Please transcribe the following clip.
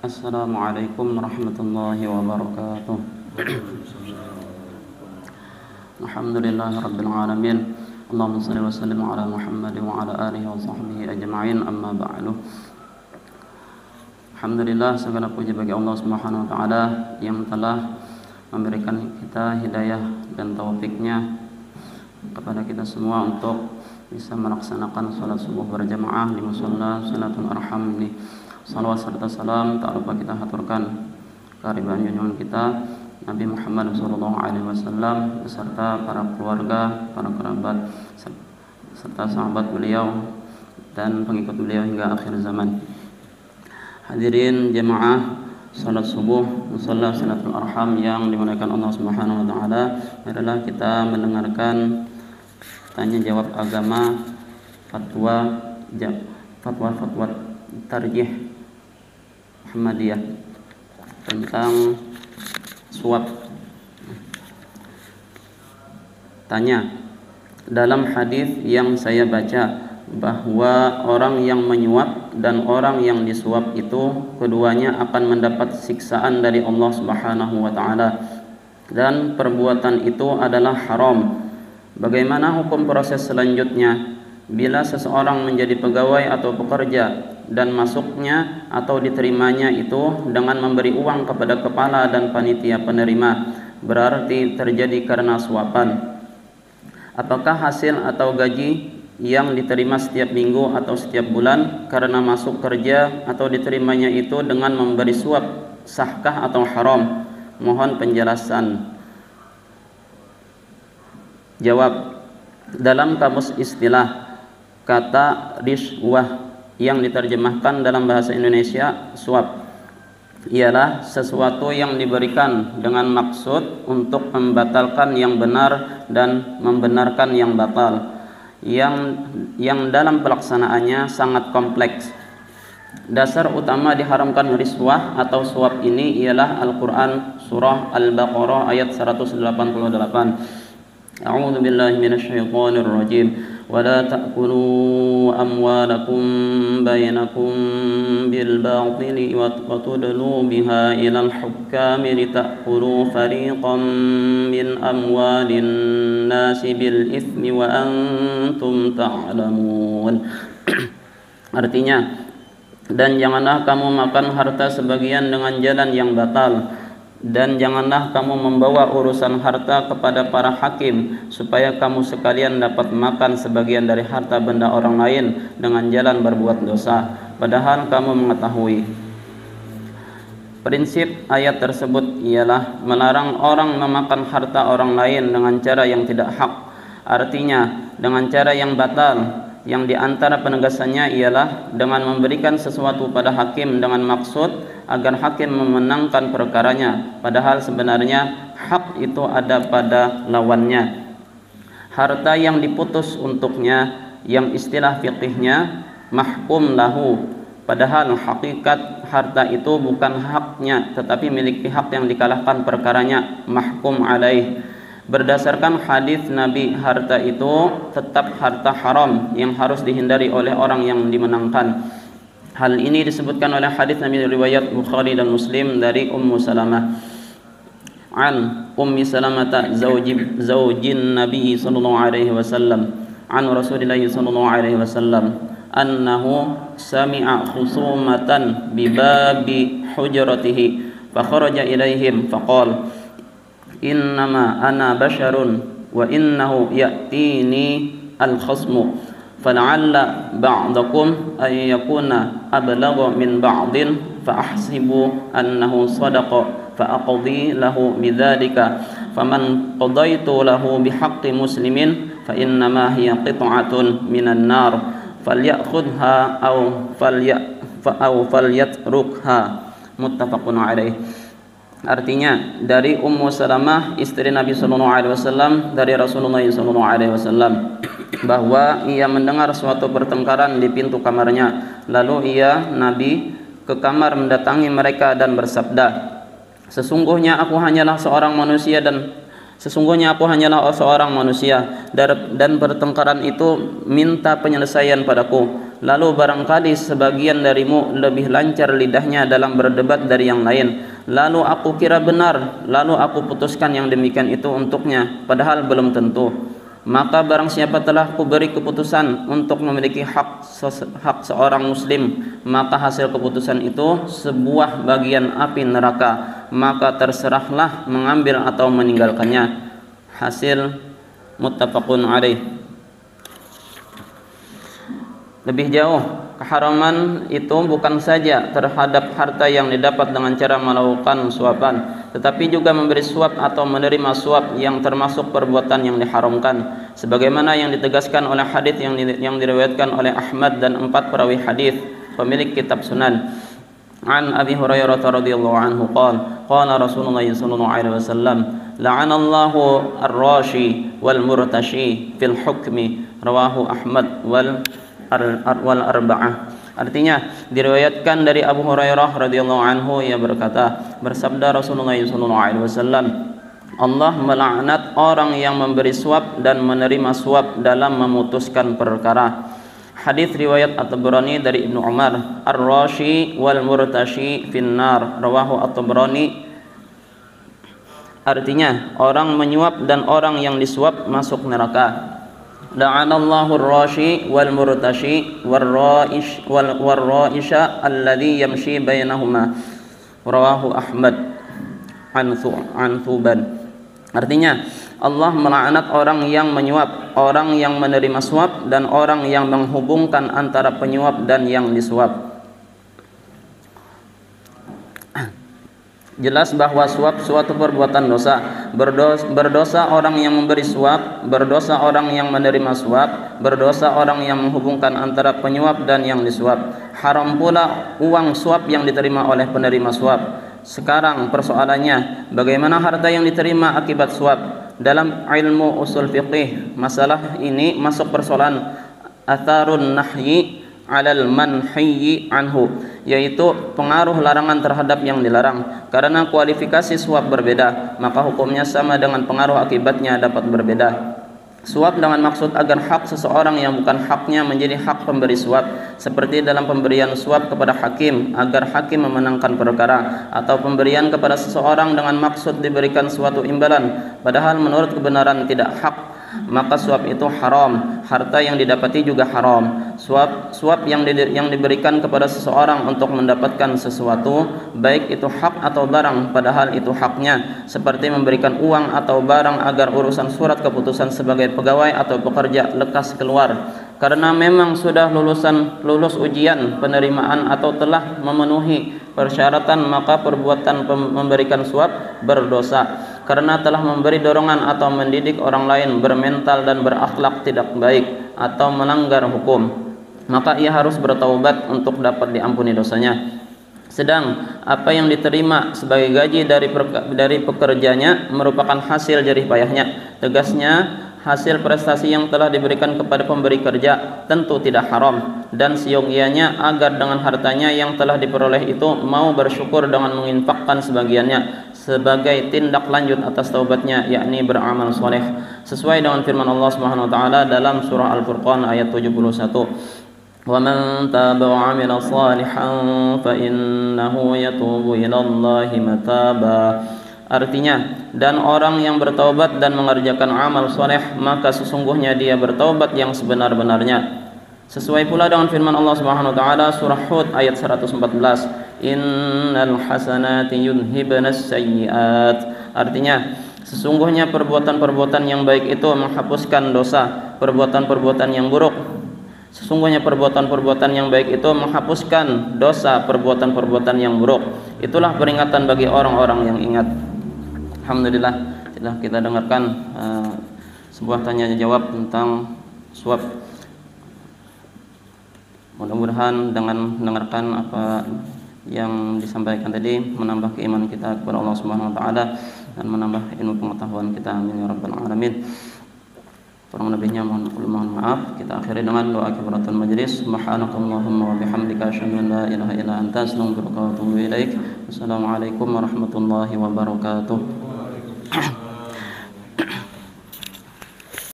Assalamualaikum warahmatullahi wabarakatuh. Alhamdulillahi rabbil alamin. Allahumma shalli wa sallim ala Muhammad wa ala alihi wa sahbihi ajma'in, amma ba'du. Alhamdulillah, segala puji bagi Allah Subhanahu wa taala yang telah memberikan kita hidayah dan taufiknya kepada kita semua untuk bisa melaksanakan salat subuh berjamaah di musalla Salatul Arham ini. Salawat serta salam tak lupa kita haturkan kehadiran junjungan kita Nabi Muhammad SAW beserta para keluarga, para kerabat serta sahabat beliau dan pengikut beliau hingga akhir zaman. Hadirin jemaah salat subuh musalla Salatul Arham yang dimuliakan Allah Subhanahu wa taala, adalah kita mendengarkan tanya jawab agama, fatwa tarjih Muhammadiyah tentang suap. Tanya, dalam hadis yang saya baca bahwa orang yang menyuap dan orang yang disuap itu keduanya akan mendapat siksaan dari Allah Subhanahu wa taala dan perbuatan itu adalah haram. Bagaimana hukum proses selanjutnya bila seseorang menjadi pegawai atau pekerja dan masuknya atau diterimanya itu dengan memberi uang kepada kepala dan panitia penerima, berarti terjadi karena suapan? Apakah hasil atau gaji yang diterima setiap minggu atau setiap bulan karena masuk kerja atau diterimanya itu dengan memberi suap sahkah atau haram? Mohon penjelasan. Jawab, dalam kamus istilah kata riswah yang diterjemahkan dalam bahasa Indonesia suap ialah sesuatu yang diberikan dengan maksud untuk membatalkan yang benar dan membenarkan yang batal, yang dalam pelaksanaannya sangat kompleks. Dasar utama diharamkan riswah atau suap ini ialah Al-Quran surah Al-Baqarah ayat 188. A'udzu billahi minasyaitonir rajim. ولا تأكلوا أموالكم بينكم بالباطل وتدلوا بها إلى الحكام لتأكلوا فريقا من أموال الناس بالإثم وأنتم تعلمون. Artinya, dan janganlah kamu makan harta sebagian dengan jalan yang batal, dan janganlah kamu membawa urusan harta kepada para hakim supaya kamu sekalian dapat makan sebagian dari harta benda orang lain dengan jalan berbuat dosa, padahal kamu mengetahui. Prinsip ayat tersebut ialah melarang orang memakan harta orang lain dengan cara yang tidak hak, artinya dengan cara yang batal, yang diantara penegasannya ialah dengan memberikan sesuatu pada hakim dengan maksud agar hakim memenangkan perkaranya, padahal sebenarnya hak itu ada pada lawannya. Harta yang diputus untuknya yang istilah fiqihnya mahkum lahu, padahal hakikat harta itu bukan haknya tetapi milik pihak yang dikalahkan perkaranya, mahkum alaih. Berdasarkan hadis Nabi, harta itu tetap harta haram yang harus dihindari oleh orang yang dimenangkan. Hal ini disebutkan oleh hadis Nabi riwayat Bukhari dan Muslim dari Ummu Salamah. An Ummi Salamah zaujin Nabi sallallahu alaihi wasallam an Rasulillah sallallahu alaihi wasallam annahu sami'a khusumatan bi babi hujratihi fa kharaja ilaihim faqala innama ana basharun wa innahu ya'tini al-khasmu fala'alla ba'dakum ay yakuna ablagha min ba'din fa ahsibu annahu sadaqa fa aqdi lahu bidzalika faman qadaitu lahu bihaqqi muslimin fa innama hiya qit'atun minan nar falyakhudha aw falyatrukha, muttafaqun alaih. Artinya, dari Ummu Salamah istri Nabi sallallahu alaihi wasallam dari Rasulullah sallallahu alaihi wasallam bahwa ia mendengar suatu pertengkaran di pintu kamarnya, lalu Nabi ke kamar mendatangi mereka dan bersabda, sesungguhnya aku hanyalah seorang manusia dan pertengkaran itu minta penyelesaian padaku. lalu barangkali sebagian darimu lebih lancar lidahnya dalam berdebat dari yang lain, lalu aku kira benar, lalu aku putuskan yang demikian itu untuknya, padahal belum tentu. Maka barang siapa telah kuberi keputusan untuk memiliki hak seorang muslim, maka hasil keputusan itu sebuah bagian api neraka, maka terserahlah mengambil atau meninggalkannya. Hasil muttafaqun alaih. Lebih jauh, keharaman itu bukan saja terhadap harta yang didapat dengan cara melakukan suapan, tetapi juga memberi suap atau menerima suap yang termasuk perbuatan yang diharamkan, sebagaimana yang ditegaskan oleh hadis yang diriwayatkan oleh Ahmad dan 4 perawi hadis pemilik kitab Sunan. An Abi Hurairah radhiyallahu anhu qala Rasulullah sallallahu alaihi wasallam, la'anallahu ar-rashi wal murtashi fil hukmi, rawahu Ahmad wal arba'ah. Artinya diriwayatkan dari Abu Hurairah radhiyallahu anhu, ia berkata, bersabda Rasulullah sallallahu alaihi wasallam, Allah melaknat orang yang memberi suap dan menerima suap dalam memutuskan perkara. Hadis riwayat At-Tabrani dari Ibnu Umar, ar-rashi wal murtashi finnar, rawahu At-Tabrani. Artinya orang menyuap dan orang yang disuap masuk neraka. La'anallahu ar-rashi wal murtashi wal ra'isha alladhi yamshi bainahuma, rawahu Ahmad an Thuban. Artinya Allah melaknat orang yang menyuap, orang yang menerima suap, dan orang yang menghubungkan antara penyuap dan yang disuap. Jelas bahwa suap suatu perbuatan dosa. Berdosa orang yang memberi suap, berdosa orang yang menerima suap, berdosa orang yang menghubungkan antara penyuap dan yang disuap. Haram pula uang suap yang diterima oleh penerima suap. Sekarang persoalannya, bagaimana harta yang diterima akibat suap? Dalam ilmu usul fiqih, masalah ini masuk persoalan atharun nahyi alal manhiyyi anhu, yaitu pengaruh larangan terhadap yang dilarang. Karena kualifikasi suap berbeda, maka hukumnya sama dengan pengaruh akibatnya dapat berbeda. Suap dengan maksud agar hak seseorang yang bukan haknya menjadi hak pemberi suap, seperti dalam pemberian suap kepada hakim agar hakim memenangkan perkara, atau pemberian kepada seseorang dengan maksud diberikan suatu imbalan padahal menurut kebenaran tidak hak, maka suap itu haram. Harta yang didapati juga haram. Suap yang diberikan kepada seseorang untuk mendapatkan sesuatu, baik itu hak atau barang padahal itu haknya, seperti memberikan uang atau barang agar urusan surat keputusan sebagai pegawai atau pekerja lekas keluar, karena memang sudah lulus ujian penerimaan atau telah memenuhi persyaratan, maka perbuatan memberikan suap berdosa karena telah memberi dorongan atau mendidik orang lain bermental dan berakhlak tidak baik atau melanggar hukum, maka ia harus bertaubat untuk dapat diampuni dosanya. Sedang apa yang diterima sebagai gaji dari pekerjanya merupakan hasil jerih payahnya. Tegasnya, hasil prestasi yang telah diberikan kepada pemberi kerja tentu tidak haram, dan seyogianya agar dengan hartanya yang telah diperoleh itu mau bersyukur dengan menginfakkan sebagiannya sebagai tindak lanjut atas taubatnya, yakni beramal soleh, sesuai dengan firman Allah Subhanahu wa taala dalam surah Al-Furqan ayat 71. وَمَنْ تَابَ وَعَمِلَ صَالِحًا فَإِنَّهُ يَتُوبُ إِلَى اللَّهِ مَتَابًا. Artinya, dan orang yang bertaubat dan mengerjakan amal soleh, maka sesungguhnya dia bertaubat yang sebenar-benarnya. Sesuai pula dengan firman Allah Subhanahu wa taala surah Hud ayat 114, innal hasanati yudhibnas sayyiat. Artinya, sesungguhnya perbuatan-perbuatan yang baik itu menghapuskan dosa perbuatan-perbuatan yang buruk. Sesungguhnya perbuatan-perbuatan yang baik itu menghapuskan dosa perbuatan-perbuatan yang buruk. Itulah peringatan bagi orang-orang yang ingat. Alhamdulillah, telah kita dengarkan sebuah tanya jawab tentang suap. Mudah-mudahan dengan mendengarkan apa yang disampaikan tadi menambah keimanan kita kepada Allah Subhanahu wa taala dan menambah ilmu pengetahuan kita. Amin ya rabbal alamin. Kurang lebihnya mohon maaf. Kita akhiri dengan doa kifaratul majlis. Subhanakallahumma wa bihamdika asyhadu an la ilaha illa anta astaghfiruka wa atubu ilaik. Wassalamualaikum warahmatullahi wabarakatuh.